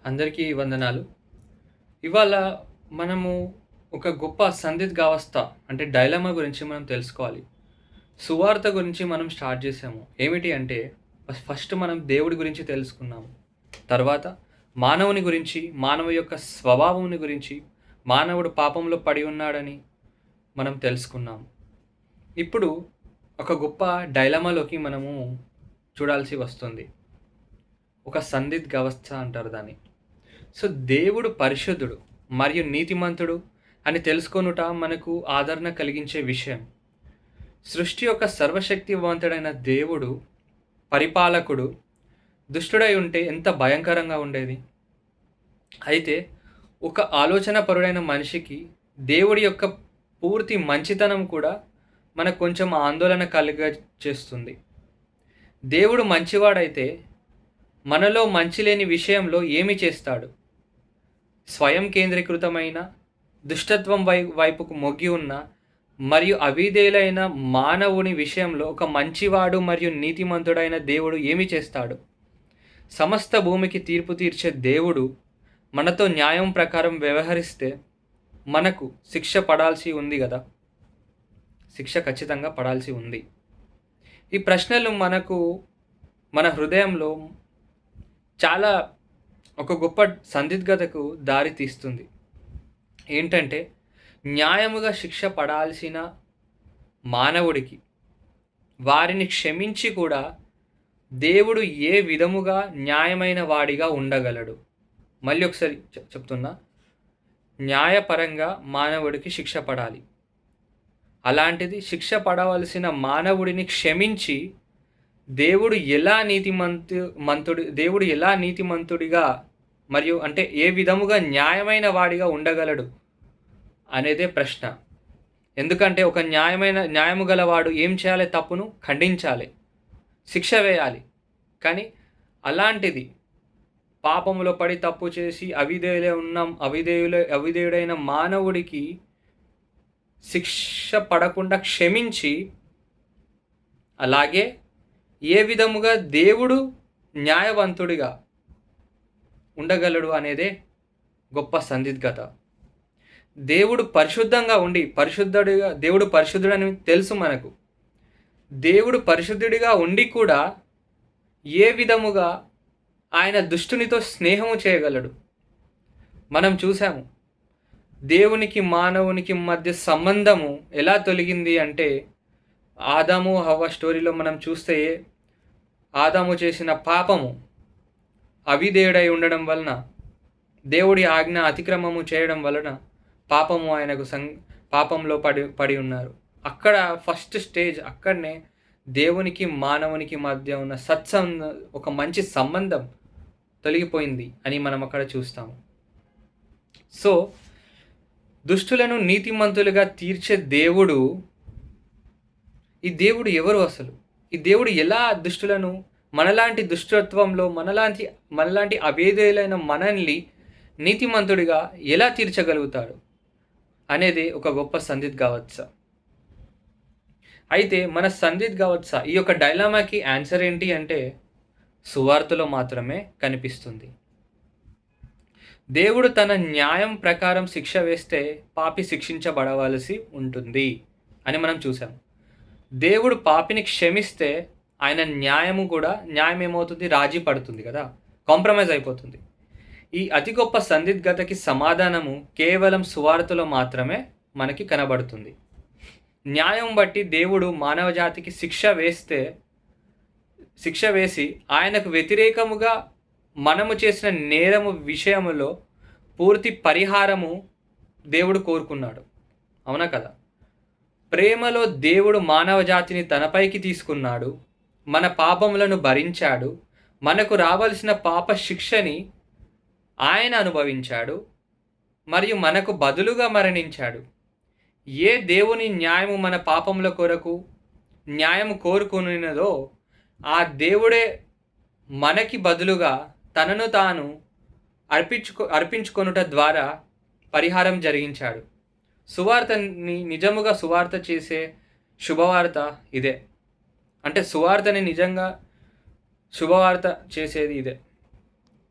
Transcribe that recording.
అందరికీ వందనాలు. ఇవాళ మనము ఒక గొప్ప సందిగ్ధావస్థ అంటే డైలమా గురించి మనం తెలుసుకోవాలి. సువార్త గురించి మనం స్టార్ట్ చేసాము. ఏమిటి అంటే ఫస్ట్ మనం దేవుడి గురించి తెలుసుకున్నాము. తర్వాత మానవుని గురించి, మానవ యొక్క స్వభావంని గురించి, మానవుడు పాపంలో పడి ఉన్నాడని మనం తెలుసుకున్నాము. ఇప్పుడు ఒక గొప్ప డైలమాలోకి మనము చూడాల్సి వస్తుంది. ఒక సందిగ్ధావస్థ అంటారు దాన్ని. సో, దేవుడు పరిశుద్ధుడు మరియు నీతిమంతుడు అని తెలుసుకొనుట మనకు ఆదరణ కలిగించే విషయం. సృష్టి యొక్క సర్వశక్తివంతుడైన దేవుడు, పరిపాలకుడు, దుష్టుడై ఉంటే ఎంత భయంకరంగా ఉండేది. అయితే ఒక ఆలోచనాపరుడైన మనిషికి దేవుడి యొక్క పూర్తి మంచితనం కూడా మనకు కొంచెం ఆందోళన చేస్తుంది. దేవుడు మంచివాడైతే మనలో మంచి లేని విషయంలో ఏమి చేస్తాడు? స్వయం కేంద్రీకృతమైన దుష్టత్వం వైపుకు మొగ్గి ఉన్న మరియు అవిధేయులైన మానవుని విషయంలో ఒక మంచివాడు మరియు నీతిమంతుడైన దేవుడు ఏమి చేస్తాడు? సమస్త భూమికి తీర్పు తీర్చే దేవుడు మనతో న్యాయం ప్రకారం వ్యవహరిస్తే మనకు శిక్ష పడాల్సి ఉంది కదా. శిక్ష ఖచ్చితంగా పడాల్సి ఉంది. ఈ ప్రశ్నలు మన హృదయంలో చాలా ఒక గొప్ప సందిగ్ధతకు దారి తీస్తుంది. ఏంటంటే, న్యాయముగా శిక్ష పడాల్సిన మానవుడికి వారిని క్షమించి కూడా దేవుడు ఏ విధముగా న్యాయమైన వాడిగా ఉండగలడు? మళ్ళీ ఒకసారి చెప్తున్నా, న్యాయపరంగా మానవుడికి శిక్ష పడాలి. అలాంటిది శిక్ష పడవలసిన మానవుడిని క్షమించి దేవుడు ఎలా నీతిమంతుడిగా మరియు అంటే ఏ విధముగా న్యాయమైన వాడిగా ఉండగలడు అనేదే ప్రశ్న. ఎందుకంటే ఒక న్యాయము గలవాడు ఏం చేయాలి? తప్పును ఖండించాలి, శిక్ష వేయాలి. కానీ అలాంటిది పాపములో పడి తప్పు చేసి అవిధేయుడైన మానవుడికి శిక్ష పడకుండా క్షమించి, అలాగే ఏ విధముగా దేవుడు న్యాయవంతుడిగా ఉండగలడు అనేదే గొప్ప సందిగ్ధత. దేవుడు పరిశుద్ధంగా ఉండి దేవుడు పరిశుద్ధుడని తెలుసు మనకు. దేవుడు పరిశుద్ధుడిగా ఉండి కూడా ఏ విధముగా ఆయన దుష్టునితో స్నేహము చేయగలడు? మనం చూసాము, దేవునికి మానవునికి మధ్య సంబంధము ఎలా తొలగింది అంటే, ఆదాము హవ్వ స్టోరీలో మనం చూస్తే ఆదాము చేసిన పాపము, అవిధేయుడై ఉండడం వలన, దేవుడి ఆజ్ఞ అతిక్రమము చేయడం వలన పాపంలో పడి ఉన్నారు. అక్కడ ఫస్ట్ స్టేజ్, అక్కడనే దేవునికి మానవునికి మధ్య ఉన్న ఒక మంచి సంబంధం తొలగిపోయింది అని మనం అక్కడ చూస్తాము. సో, దుష్టులను నీతిమంతులుగా తీర్చే దేవుడు, ఈ దేవుడు ఎవరు అసలు? ఈ దేవుడు ఎలా దుష్టులను, మనలాంటి దుష్టత్వంలో మనలాంటి అవేధేయులైన మనల్ని నీతిమంతుడిగా ఎలా తీర్చగలుగుతాడు అనేది ఒక గొప్ప సందిగ్ధావస్థ. అయితే మన సందిగ్ధావస్థ, ఈ యొక్క డైలమాకి ఆన్సర్ ఏంటి అంటే, సువార్తలో మాత్రమే కనిపిస్తుంది. దేవుడు తన న్యాయం ప్రకారం శిక్ష వేస్తే పాపి శిక్షించబడవలసి ఉంటుంది అని మనం చూసాం. దేవుడు పాపిని క్షమిస్తే ఆయన న్యాయం ఏమవుతుంది? రాజీ పడుతుంది కదా, కాంప్రమైజ్ అయిపోతుంది. ఈ అతి గొప్ప సందిగ్ధతకి సమాధానము కేవలం సువార్తలో మాత్రమే మనకి కనబడుతుంది. న్యాయం బట్టి దేవుడు మానవ జాతికి శిక్ష వేసి ఆయనకు వ్యతిరేకముగా మనము చేసిన నేరము విషయములో పూర్తి పరిహారము దేవుడు కోరుకున్నాడు. అవునా కదా? ప్రేమలో దేవుడు మానవ జాతిని తనపైకి తీసుకున్నాడు, మన పాపములను భరించాడు, మనకు రావలసిన పాప శిక్షని ఆయన అనుభవించాడు మరియు మనకు బదులుగా మరణించాడు. ఏ దేవుని న్యాయము మన పాపముల కొరకు న్యాయము కోరుకున్నదో ఆ దేవుడే మనకి బదులుగా తనను తాను అర్పించుకొనుట ద్వారా పరిహారం జరిగించాడు. సువార్తని నిజముగా సువార్త చేసే శుభవార్త ఇదే. అంటే సువార్తని నిజంగా శుభవార్త చేసేది ఇదే.